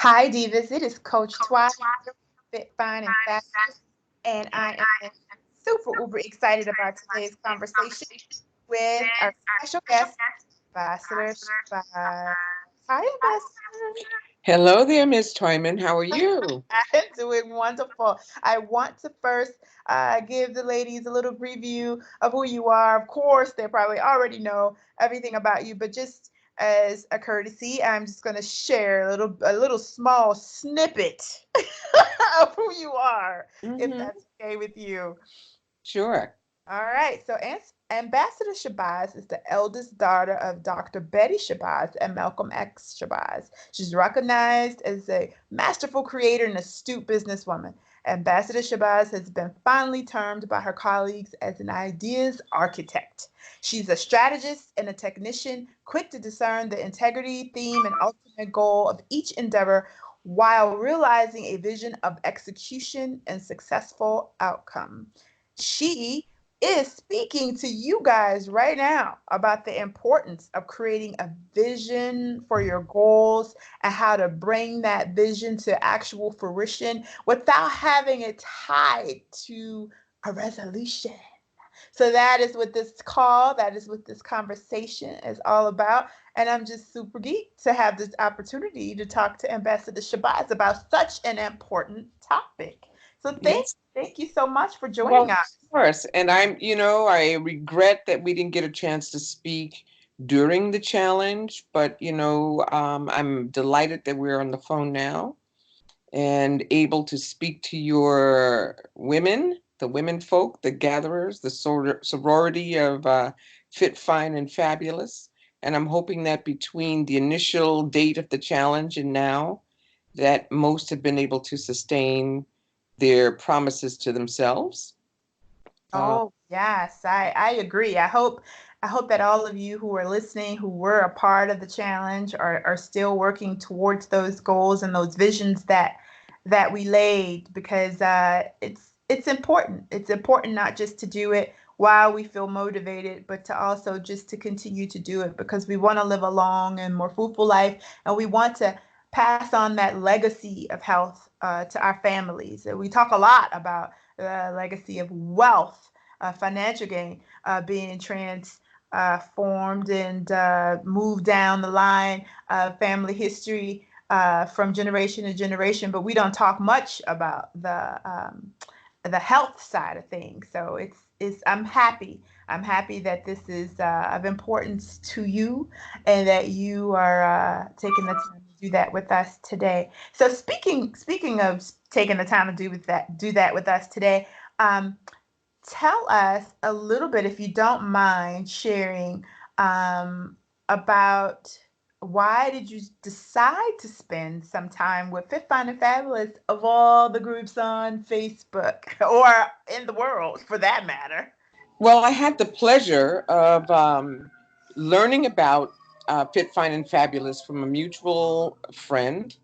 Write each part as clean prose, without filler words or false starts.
Hi, Divas. It is Coach Twyman, Fit, Fine, and Fabulous, and I am super uber excited about today's conversation with our special guest, Ambassador Shabazz. Hi, Ambassador. Hello there, Miss Twyman. How are you? I'm doing wonderful. I want to first give the ladies a little preview of who you are. Of course, they probably already know everything about you, but just as a courtesy, I'm just going to share a little small snippet of who you are, if Mm-hmm. that's okay with you. Sure. All right. So Ambassador Shabazz is the eldest daughter of Dr. Betty Shabazz and Malcolm X Shabazz. She's recognized as a masterful creator and astute businesswoman. Ambassador Shabazz has been fondly termed by her colleagues as an ideas architect. She's a strategist and a technician, quick to discern the integrity, theme, and ultimate goal of each endeavor while realizing a vision of execution and successful outcome. She is speaking to you guys right now about the importance of creating a vision for your goals and how to bring that vision to actual fruition without having it tied to a resolution. So that is what this call, that is what this conversation is all about. And I'm just super geeked to have this opportunity to talk to Ambassador Shabazz about such an important topic. So Yes. thank you so much for Well, joining of us. course. And I regret that we didn't get a chance to speak during the challenge, but, I'm delighted that we're on the phone now and able to speak to your women, the women folk, the gatherers, the sorority of Fit, Fine, and Fabulous. And I'm hoping that between the initial date of the challenge and now, that most have been able to sustain their promises to themselves. Uh, Oh, yes, I agree. I hope that all of you who are listening, who were a part of the challenge, are still working towards those goals and those visions that we laid because it's important. It's important not just to do it while we feel motivated, but to also just to continue to do it because we want to live a long and more fruitful life, and we want to pass on that legacy of health to our families. We talk a lot about legacy of wealth, financial gain being transformed and moved down the line of family history from generation to generation. But we don't talk much about the health side of things. So it's I'm happy. I'm happy that this is of importance to you and that you are taking the time to do that with us today. So speaking of taking the time to do that with us today, um, tell us a little bit, if you don't mind sharing, about why did you decide to spend some time with Fit, Fine, and Fabulous of all the groups on Facebook or in the world for that matter? well, I had the pleasure of learning about Fit, Fine, and Fabulous from a mutual friend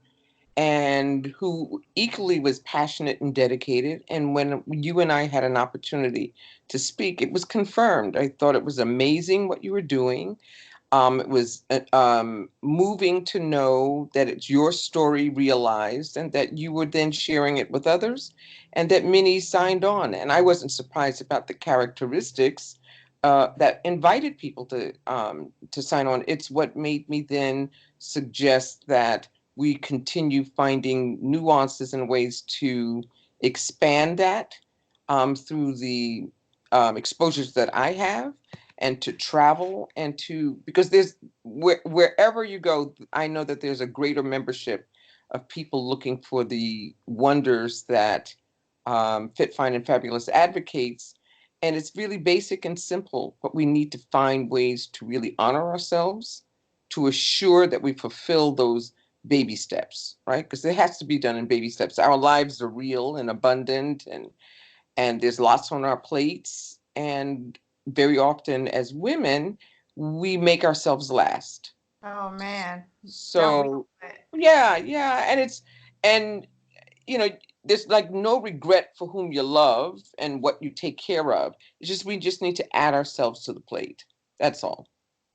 and who equally was passionate and dedicated. And when you and I had an opportunity to speak, it was confirmed. I thought it was amazing what you were doing. It was moving to know that it's your story realized and that you were then sharing it with others and that many signed on. And I wasn't surprised about the characteristics that invited people to sign on. It's what made me then suggest that we continue finding nuances and ways to expand that through the exposures that I have and to travel and to because wherever you go, I know that there's a greater membership of people looking for the wonders that Fit, Fine, and Fabulous advocates. And it's really basic and simple, but we need to find ways to really honor ourselves, to assure that we fulfill those baby steps, right? Because it has to be done in baby steps. Our lives are real and abundant, and there's lots on our plates. And very often, as women, we make ourselves last. Oh man, don't we? So, yeah, yeah. And, you know, there's like no regret for whom you love and what you take care of. It's just, we just need to add ourselves to the plate. That's all.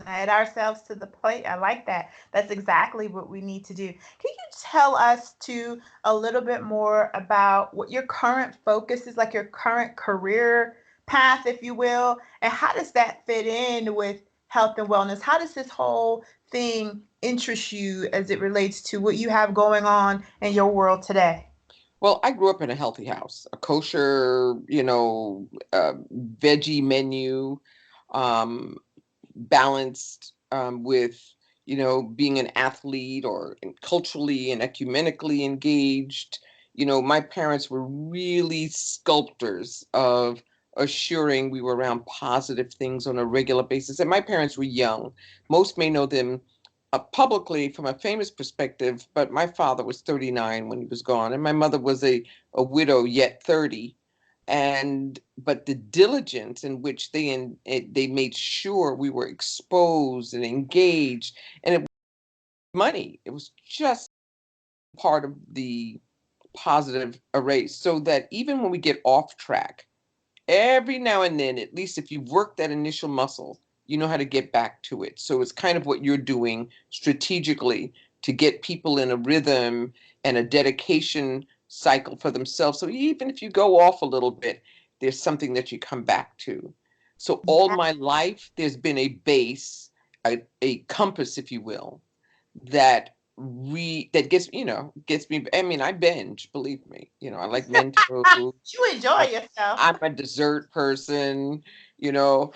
Add ourselves to the plate. I like that. That's exactly what we need to do. Can you tell us too a little bit more about what your current focus is, like your current career path, if you will, and how does that fit in with health and wellness? How does this whole thing interest you as it relates to what you have going on in your world today? Well, I grew up in a healthy house, a kosher, veggie menu, um, balanced with, being an athlete or culturally and ecumenically engaged. My parents were really sculptors of assuring we were around positive things on a regular basis. And my parents were young. Most may know them publicly from a famous perspective, but my father was 39 when he was gone, and my mother was a widow yet 30. But the diligence in which they made sure we were exposed and engaged, and it was money. It was just part of the positive array, so that even when we get off track, every now and then, at least if you've worked that initial muscle, you know how to get back to it. So it's kind of what you're doing strategically to get people in a rhythm and a dedication cycle for themselves. So even if you go off a little bit, there's something that you come back to. So all Yeah. my life, there's been a base, a compass, if you will, that that gets me. I mean, I binge, believe me. I like Mentos. You enjoy yourself. I'm a dessert person, you know,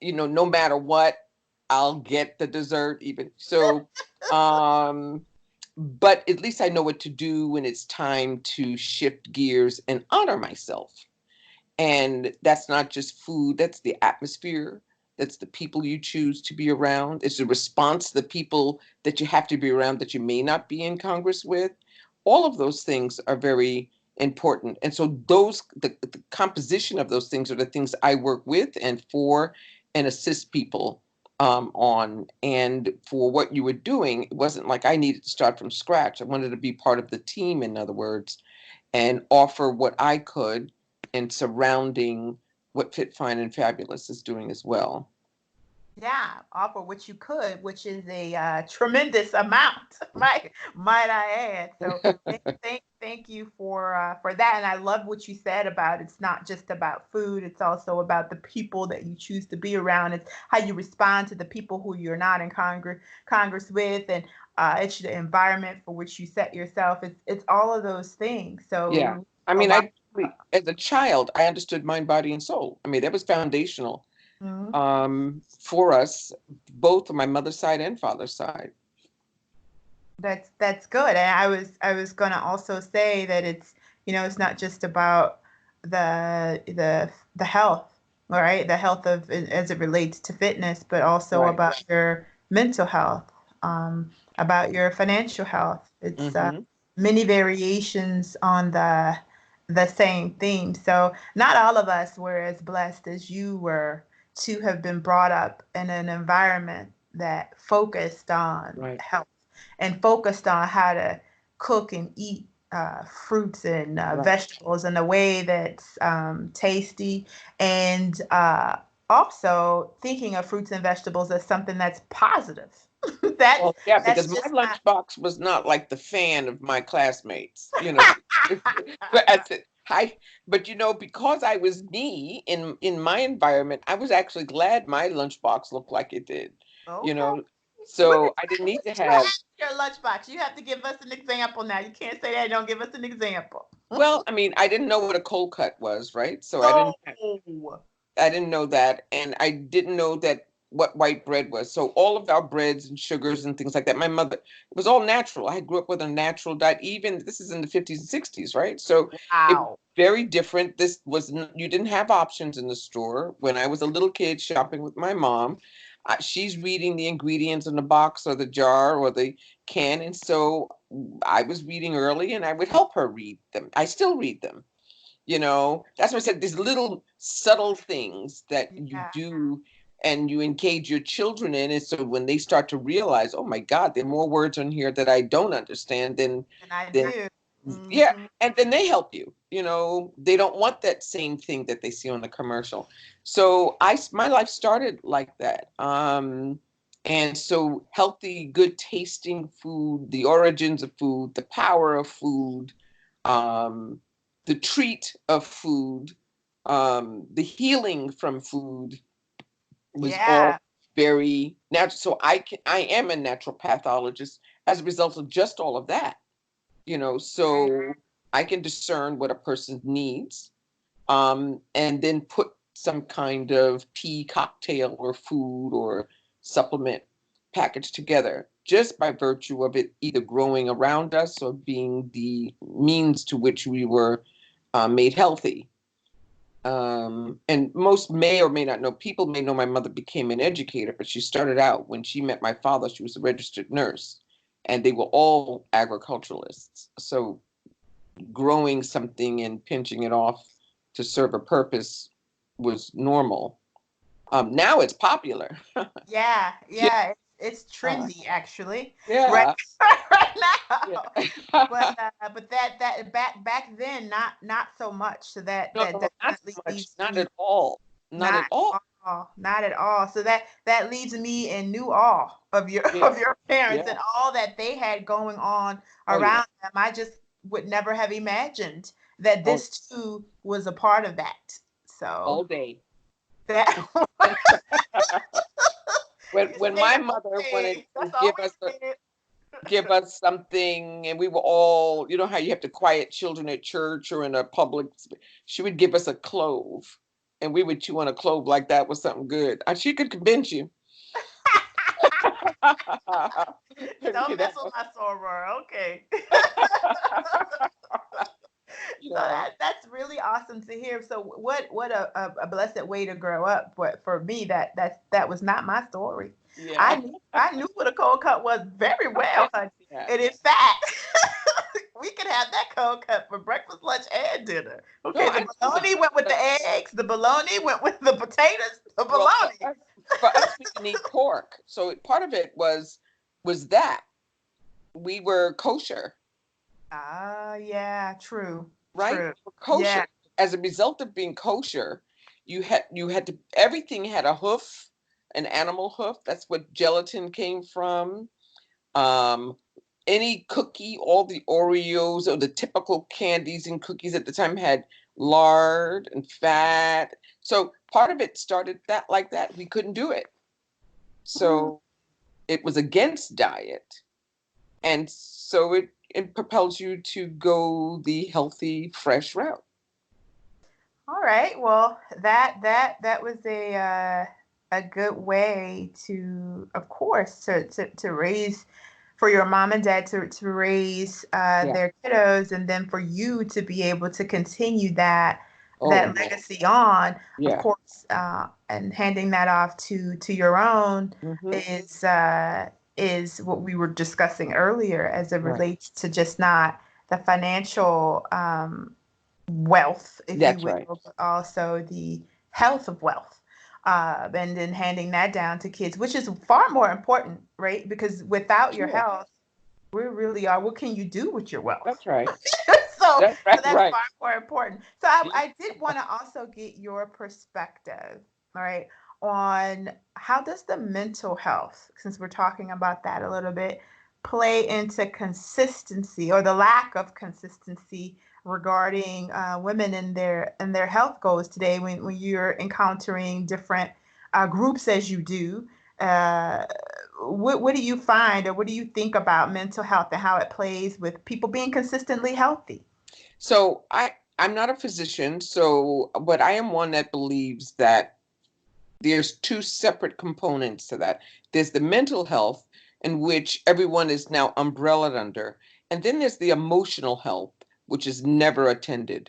no matter what, I'll get the dessert even. So, um, but at least I know what to do when it's time to shift gears and honor myself. And that's not just food, that's the atmosphere, that's the people you choose to be around. It's a response to the people that you have to be around that you may not be in Congress with. All of those things are very important. And so the composition of those things are the things I work with and for and assist people on. And for what you were doing, it wasn't like I needed to start from scratch. I wanted to be part of the team, in other words, and offer what I could in surrounding what Fit, Fine, and Fabulous is doing as well. Yeah, offer what you could, which is a tremendous amount, might I add. So thank you for that, and I love what you said about it's not just about food; it's also about the people that you choose to be around. It's how you respond to the people who you're not in Congress with, and it's the environment for which you set yourself. It's all of those things. Yeah. So I a mean, lot. as a child, I understood mind, body, and soul. I mean, that was foundational Mhm. for us, both on my mother's side and father's side. That's good. And I was gonna also say that it's not just about the health, all right, the health of as it relates to fitness, but also Right. about your mental health, about your financial health. It's Mm-hmm. many variations on the same theme. So not all of us were as blessed as you were to have been brought up in an environment that focused on Right. health and focused on how to cook and eat fruits and Right. vegetables in a way that's tasty, and also thinking of fruits and vegetables as something that's positive. that's Well, yeah, because that's my just not. lunchbox was not like the fan of my classmates. But I said, hi, but because I was me in my environment, I was actually glad my lunchbox looked like it did. You Okay. know, What so did, I didn't need what to did you have have. in your lunchbox? You have to give us an example now. You can't say that. Don't give us an example. Well, I mean, I didn't know what a cold cut was, right? So No. I didn't know that, and I didn't know that what white bread was. So all of our breads and sugars and things like that, my mother, it was all natural. I grew up with a natural diet. Even this is in the 50s and 60s, right? So it was Wow. very different. You didn't have options in the store. When I was a little kid shopping with my mom, she's reading the ingredients in the box or the jar or the can, and so I was reading early, and I would help her read them. I still read them. That's what I said, these little subtle things that you Yeah. do and you engage your children in. And so when they start to realize, oh my God, there are more words on here that I don't understand, And I then do. yeah, Hmm. and then they help you. They don't want that same thing that they see on the commercial. So my life started like that. And so healthy, good tasting food, the origins of food, the power of food, um, the treat of food, the healing from food was all Yeah. very natural. So I am a natural pathologist as a result of just all of that, Right. so I can discern what a person needs, and then put some kind of tea, cocktail, or food or supplement package together just by virtue of it either growing around us or being the means to which we were made healthy. And most may or may not know, people may know my mother became an educator, but she started out when she met my father, she was a registered nurse, and they were all agriculturalists. So growing something and pinching it off to serve a purpose was normal. Now it's popular. Yeah, Yeah. yeah, it's trendy actually, right, Yeah. right now. Yeah. But that back then, not so much. So No, that not definitely so much. leaves Not me at all. Not not at all. not at all. So that leaves me in new awe of your Yeah. of your parents Yeah. and all that they had going on Oh yeah. around them. I just would never have imagined that Oh, this too was a part of that. So all day. that you When say my the mother wanted okay. to That's all we did. give us something, and we were all, how you have to quiet children at church or in a public, she would give us a clove, and we would chew on a clove like that was something good. And she could convince you. Don't you mess know, with my soror. Okay. you So know, that's really awesome to hear. So what a blessed way to grow up. But for me, that was not my story. yeah, I knew what a cold cut was very well, honey. yeah. And in fact, we could have that cold cut for breakfast, lunch, and dinner. No, Okay, the bologna went with but, the eggs. The bologna went with the potatoes. The well, bologna. for us, we didn't eat pork, so part of it was that we were kosher. Ah, yeah, true, Right? true. Kosher. Yeah. As a result of being kosher, you had to everything had a hoof, an animal hoof. That's what gelatin came from. Um, any cookie, all the Oreos or the typical candies and cookies at the time had lard and fat. So part of it started that like that. We couldn't do it. Mm. So it was against diet. And so it propels you to go the healthy, fresh route. All right. Well, that was a good way to, of course, to raise for your mom and dad to raise Yeah. their kiddos, and then for you to be able to continue Oh, that yeah. legacy on, of Yeah. course, and handing that off to your own Hmm. is is what we were discussing earlier as it Right. relates to just not the financial wealth, if you That's right. will, but also the health of wealth. And then handing that down to kids, which is far more important, right? Because without your Sure. health, we really are. What can you do with your wealth? That's right. so, That's right. so that's Right. far more important. So I did want to also get your perspective, all right, on how does the mental health, since we're talking about that a little bit, play into consistency or the lack of consistency regarding women and their health goals today when you're encountering different groups as you do. Uh, what do you find or what do you think about mental health and how it plays with people being consistently healthy? So I'm not a physician, so but I am one that believes that there's two separate components to that. There's the mental health, in which everyone is now umbrellaed under, and then there's the emotional health, which is never attended,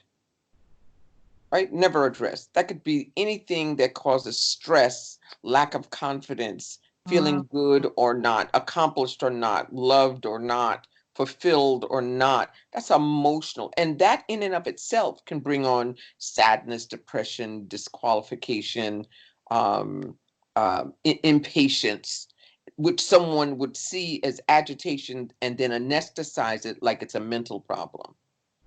right? Never addressed. That could be anything that causes stress, lack of confidence, Mm, feeling good or not, accomplished or not, loved or not, fulfilled or not. That's emotional. And that in and of itself can bring on sadness, depression, disqualification, um, impatience, which someone would see as agitation and then anesthetize it like it's a mental problem.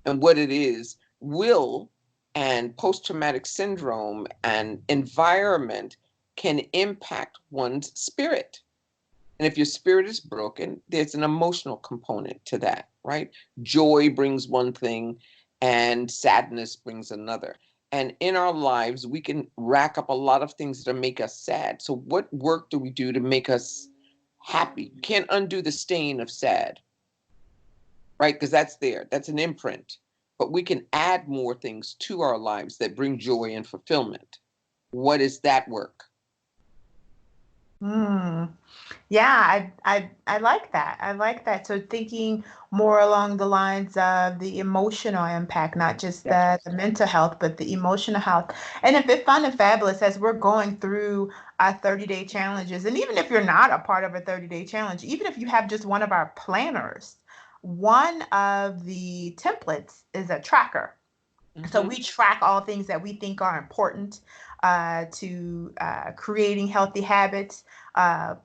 And what it is, will and post-traumatic syndrome and environment can impact one's spirit. And if your spirit is broken, there's an emotional component to that, right? Joy brings one thing and sadness brings another. And in our lives, we can rack up a lot of things that make us sad. So what work do we do to make us happy? You can't undo the stain of sad, right? Because that's there. That's an imprint. But we can add more things to our lives that bring joy and fulfillment. What is that work? Hmm. Yeah, I like that. I like that. So thinking more along the lines of the emotional impact, not just That's the mental health, but the emotional health. And if it's fun and fabulous as we're going through our 30-day challenges, and even if you're not a part of a 30-day challenge, even if you have just one of our planners, one of the templates is a tracker. So mm-hmm. we track all things that we think are important to creating healthy habits,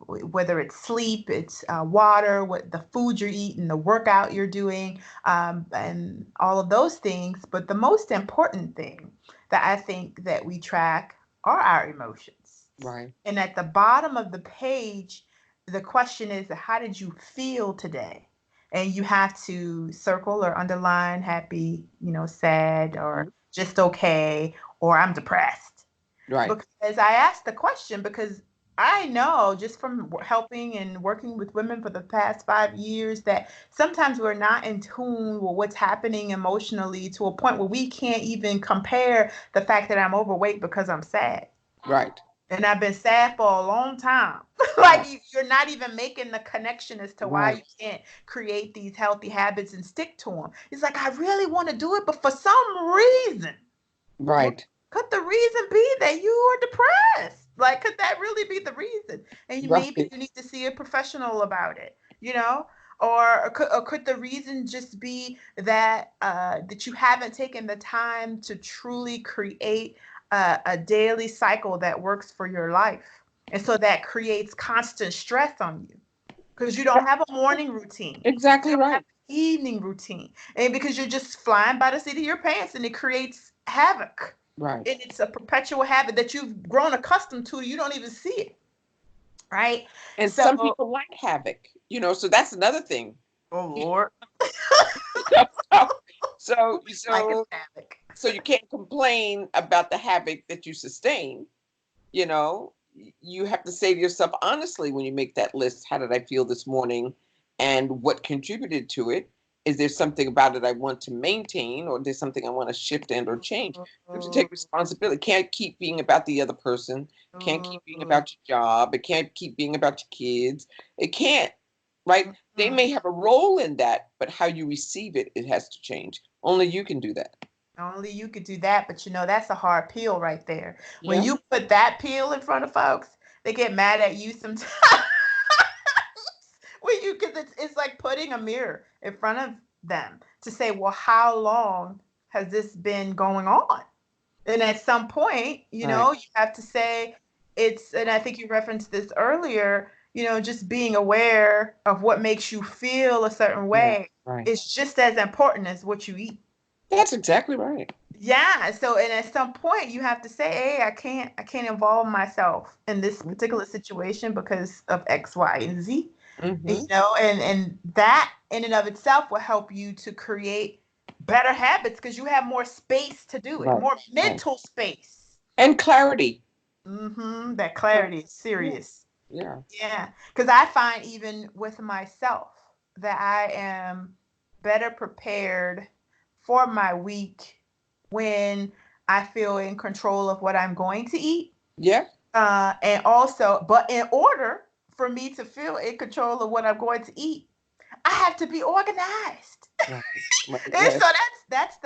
whether it's sleep, it's water, what the food you're eating, the workout you're doing, and all of those things. But the most important thing that I think that we track are our emotions. Right. And at the bottom of the page, the question is, how did you feel today? And you have to circle or underline happy, sad, or just okay, or I'm depressed. Right. Because I asked the question because I know just from helping and working with women for the past 5 years that sometimes we're not in tune with what's happening emotionally to a point where we can't even compare the fact that I'm overweight because I'm sad. Right. And I've been sad for a long time. Right. You're not even making the connection as to why Right. you can't create these healthy habits and stick to them. It's like, I really want to do it, but for some reason, Right. could the reason be that you are depressed? Like, could that really be the reason? And maybe Right. you need to see a professional about it, you know? Or could the reason just be that that you haven't taken the time to truly create a daily cycle that works for your life, and so that creates constant stress on you because you don't have a morning routine, you Exactly don't have right. an evening routine, and because you're just flying by the seat of your pants, and it creates havoc, Right. and it's a perpetual habit that you've grown accustomed to. You don't even see it, right? And some So, people like havoc, so that's another thing. oh Lord, So, like a so, havoc. so you can't complain about the havoc that you sustain. You know, you have to say to yourself honestly when you make that list, how did I feel this morning and what contributed to it? Is there something about it I want to maintain, or there's something I want to shift and or change? You have to take responsibility. It can't keep being about the other person. Can't keep being about your job. It can't keep being about your kids. It can't, right? They may have a role in that, but how you receive it, it has to change. Only you can do that. Only you could do that, but that's a hard pill right there. When Yeah. you put that pill in front of folks, they get mad at you sometimes. Because it's like putting a mirror in front of them to say, well, how long has this been going on? And at some point, Right. you have to say and I think you referenced this earlier, just being aware of what makes you feel a certain Yeah. way Right. is just as important as what you eat. That's exactly right. Yeah. So, and at some point you have to say, hey, I can't involve myself in this particular situation because of X, Y, and Z. Mm-hmm. And that in and of itself will help you to create better habits because you have more space to do it, Right. more Right. mental space. And clarity. That clarity is Yeah. serious. Yeah. Yeah. Because I find even with myself that I am better prepared for my week when I feel in control of what I'm going to eat. Yeah. And also, but in order for me to feel in control of what I'm going to eat, I have to be organized. Right. Right. And so Yes. that's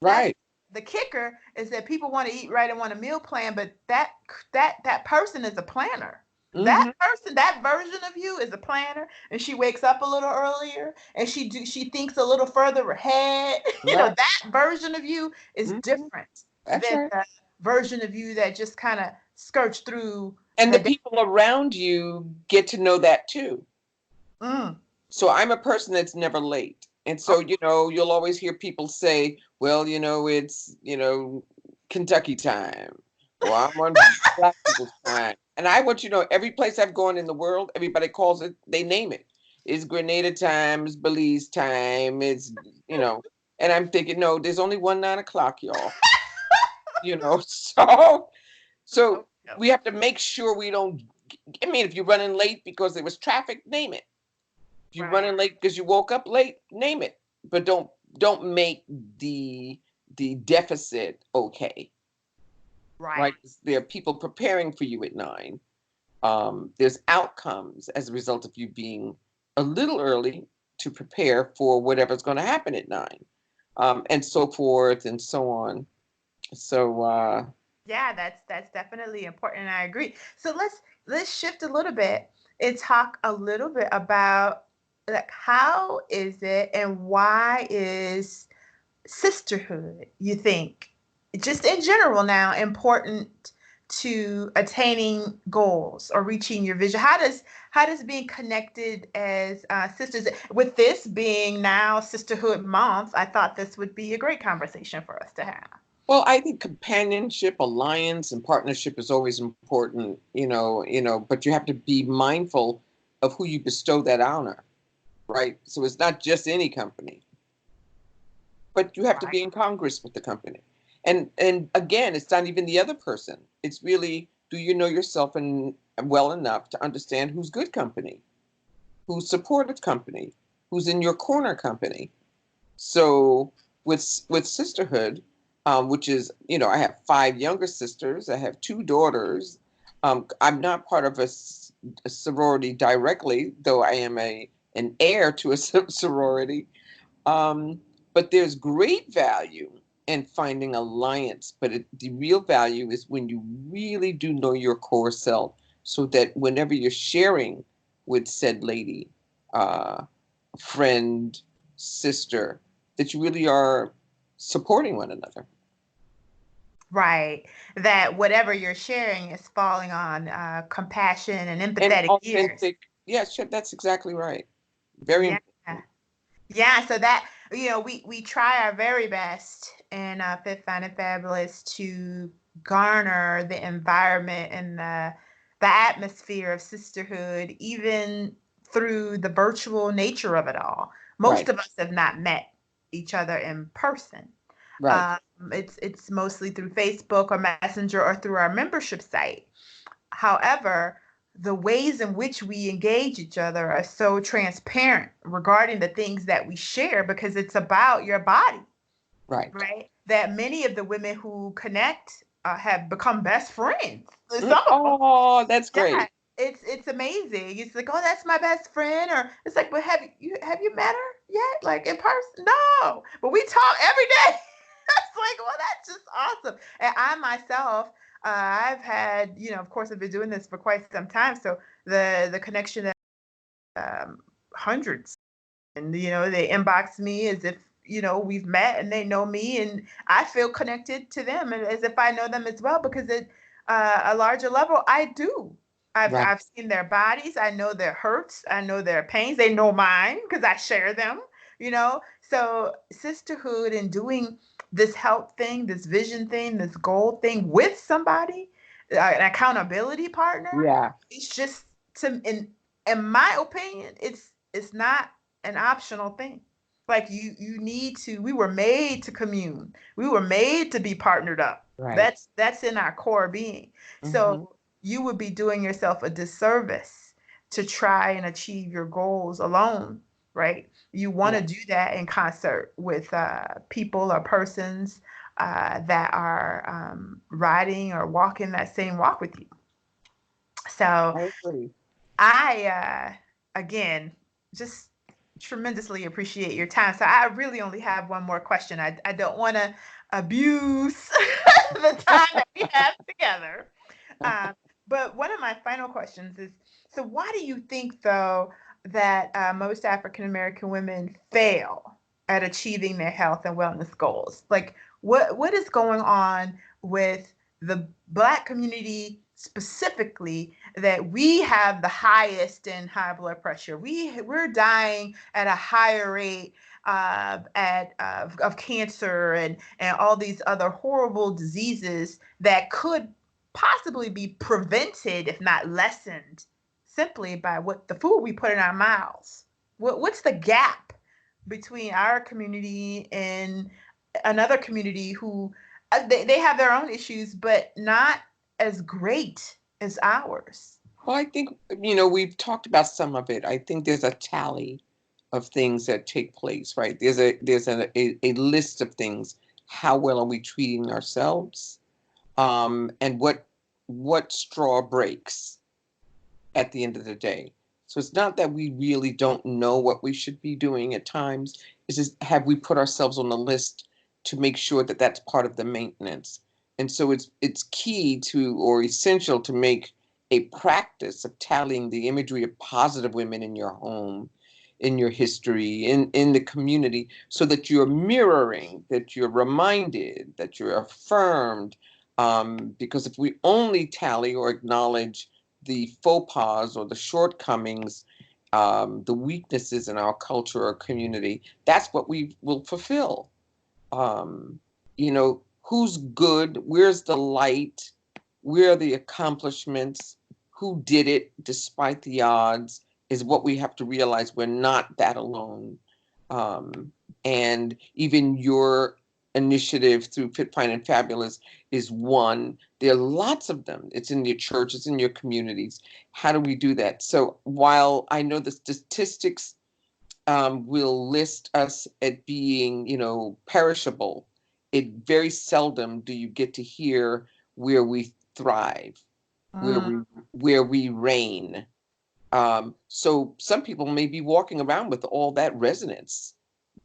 Right. the kicker is that people want to eat right and want a meal plan, but that person is a planner. That Mm-hmm. person, that version of you is a planner, and she wakes up a little earlier, and she thinks a little further ahead. Right. That version of you is Mm-hmm. different That's than right. the version of you that just kind of skirts through And the the day. people around you get to know that too. Mm. So I'm a person that's never late. And Oh, so, you'll always hear people say, well, it's, Kentucky time, or I'm on Black people's time. And I want you to know, every place I've gone in the world, everybody calls it, they name it. It's Grenada time, it's Belize time, it's, you know, and I'm thinking, no, there's only one 9 o'clock, y'all. You know, so Oh, no. we have to make sure we don't, I mean, if you're running late because there was traffic, name it. If you're Right. running late because you woke up late, name it. But don't make the deficit okay, right? Right. There are people preparing for you at 9. There's outcomes as a result of you being a little early to prepare for whatever's going to happen at 9, and so forth and so on. So Yeah, that's definitely important, and I agree. So let's shift a little bit and talk a little bit about, like, how is it and why is sisterhood, you think, just in general now, important to attaining goals or reaching your vision? How does being connected as sisters, with this being now Sisterhood Month, I thought this would be a great conversation for us to have. well, I think companionship, alliance, and partnership is always important, but you have to be mindful of who you bestow that honor, right? So it's not just any company, but you have to Right. be in Congress with the company. And again, it's not even the other person. It's really, do you know yourself and well enough to understand who's good company, who's supportive company, who's in your corner company. So with sisterhood, which is, I have 5 younger sisters. I have 2 daughters. I'm not part of a sorority directly, though I am an heir to a sorority. Um, but there's great value in finding alliance. But the real value is when you really do know your core self, so that whenever you're sharing with said lady, friend, sister, that you really are supporting one another. Right. That whatever you're sharing is falling on compassion and And empathetic ears. authentic. Yes, yeah, that's exactly right. Very Yeah. important. Yeah. So that, we try our very best in Fit, Fine, and Fabulous to garner the environment and the atmosphere of sisterhood, even through the virtual nature of it all. Most Right, of us have not met each other in person. right, Um, it's mostly through Facebook or Messenger or through our membership site. However, the ways in which we engage each other are so transparent regarding the things that we share, because it's about your body, right. right? That many of the women who connect have become best friends. Some of them, Oh, that's yeah. great. It's amazing. It's like, oh, that's my best friend, or it's like, but have you met her yet, like in person? No, but we talk every day. It's like, well, that's just awesome. And I myself, I've had, of course, I've been doing this for quite some time. So the connection that hundreds, and they inbox me as if we've met and they know me, and I feel connected to them and as if I know them as well, because at a larger level, I do. I've Right, I've seen their bodies. I know their hurts. I know their pains. They know mine because I share them. So sisterhood and doing this health thing, this vision thing, this goal thing with somebody, an accountability partner. yeah, It's just, in my opinion, it's not an optional thing. Like, you need to. We were made to commune. We were made to be partnered up. right. That's in our core being. Hmm. So you would be doing yourself a disservice to try and achieve your goals alone, right? You want to Yeah, do that in concert with people or persons that are riding or walking that same walk with you. So I agree. I, again, just tremendously appreciate your time. So I really only have one more question. I don't want to abuse the time that we have together. Um, but one of my final questions is, so why do you think, though, that most African American women fail at achieving their health and wellness goals? Like, what is going on with the Black community specifically, that we have the highest in high blood pressure? We're dying at a higher rate of cancer and all these other horrible diseases that could possibly be prevented, if not lessened, simply by what the food we put in our mouths. What's the gap between our community and another community who they have their own issues, but not as great as ours? Well, I think, we've talked about some of it. I think there's a tally of things that take place, right? There's a list of things. How well are we treating ourselves? And what straw breaks at the end of the day. So it's not that we really don't know what we should be doing at times. It's just, have we put ourselves on the list to make sure that that's part of the maintenance? And so it's key to, or essential to, make a practice of tallying the imagery of positive women in your home, in your history, in the community, so that you're mirroring, that you're reminded, that you're affirmed. Because if we only tally or acknowledge the faux pas or the shortcomings, the weaknesses in our culture or community, that's what we will fulfill. Who's good? Where's the light? Where are the accomplishments? Who did it despite the odds? Is what we have to realize. We're not that alone. And even your initiative through Fit, Fine, and Fabulous is one. There are lots of them. It's in your church, it's in your communities. How do we do that? So while I know the statistics will list us at being, perishable, it very seldom do you get to hear where we thrive, where we reign. So some people may be walking around with all that resonance,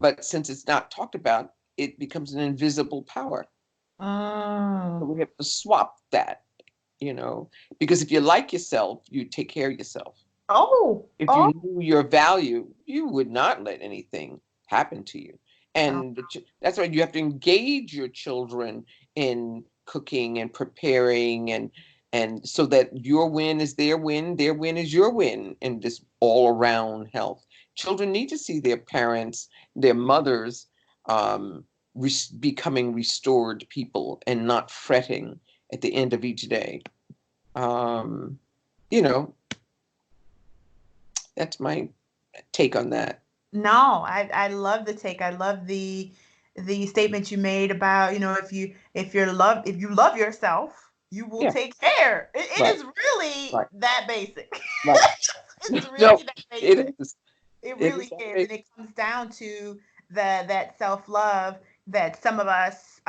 but since it's not talked about, it becomes an invisible power. So we have to swap that, because if you like yourself, you take care of yourself. If you knew your value, you would not let anything happen to you. And that's why you have to engage your children in cooking and preparing, and so that your win is their win is your win, and this all around health. Children need to see their parents, their mothers, becoming restored people and not fretting at the end of each day. That's my take on that. No, I love the take. I love the statement you made about, if you love yourself, you will take care. It is really that basic. It's really that basic. It is. It really is. And it comes down to that self-love that some of us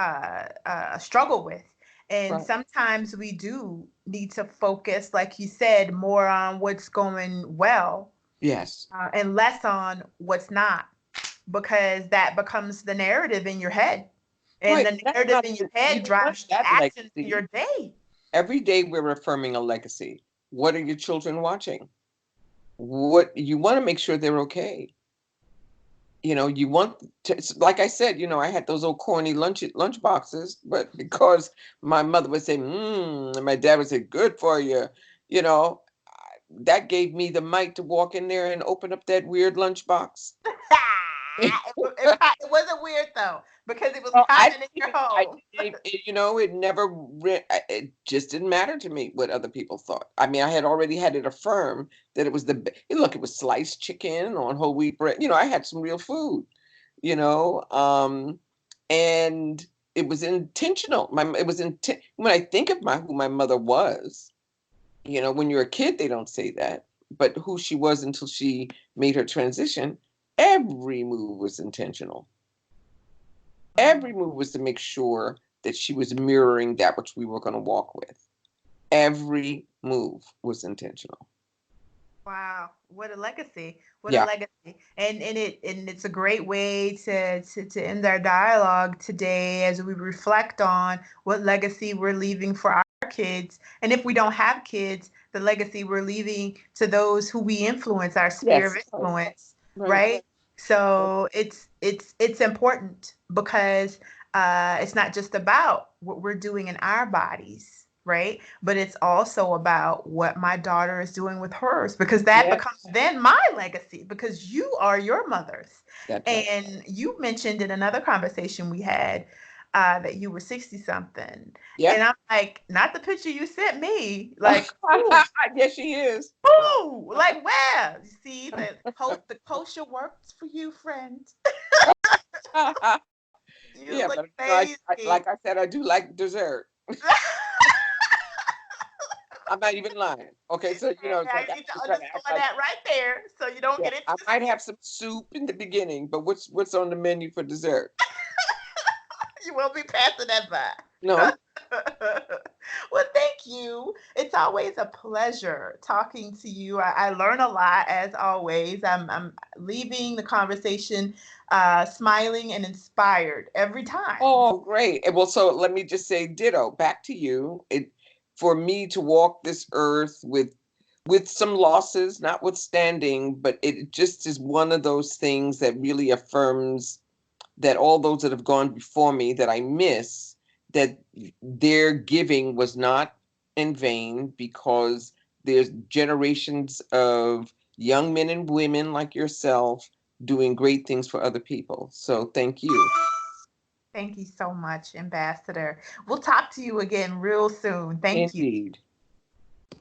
struggle with. And sometimes we do need to focus, like you said, more on what's going well. Yes. And less on what's not, because that becomes the narrative in your head. And the narrative in your head drives actions in your day. Every day we're affirming a legacy. What are your children watching? What you want to make sure they're okay. You want to, like I said, I had those old corny lunch boxes, but because my mother would say, and my dad would say, good for you, that gave me the might to walk in there and open up that weird lunch box. It wasn't weird though, because it was common in your home. It just didn't matter to me what other people thought. I mean, I had already had it affirmed that it was it was sliced chicken on whole wheat bread. I had some real food, and it was intentional. When I think of who my mother was, when you're a kid, they don't say that, but who she was until she made her transition, every move was intentional. Every move was to make sure that she was mirroring that which we were going to walk with. Every move was intentional. Wow, what a legacy! What a legacy! And it's a great way to end our dialogue today as we reflect on what legacy we're leaving for our kids, and if we don't have kids, the legacy we're leaving to those who we influence, our sphere of influence, right? So it's important, because it's not just about what we're doing in our bodies, right? But it's also about what my daughter is doing with hers, because that becomes then my legacy, because you are your mother's. And you mentioned in another conversation we had that you were 60 something. Yeah. And I'm like, not the picture you sent me. Like, ooh, Yes, she is. ooh, like where? You see, the kosher works for you, friend. You Yeah, look but amazing. like I said, I do like dessert. I'm not even lying. Okay, so it's I like I need to try to underscore act like, that right there so you don't yeah, get it I might twisted. have some soup in the beginning, but what's on the menu for dessert? You won't be passing that by. No. Well, thank you. It's always a pleasure talking to you. I learn a lot as always. I'm leaving the conversation smiling and inspired every time. Oh, great. Well, so let me just say ditto back to you. For me to walk this earth with some losses notwithstanding, but it just is one of those things that really affirms that all those that have gone before me that I miss, that their giving was not in vain, because there's generations of young men and women like yourself doing great things for other people. So thank you. Thank you so much, Ambassador. We'll talk to you again real soon. Thank you. Indeed.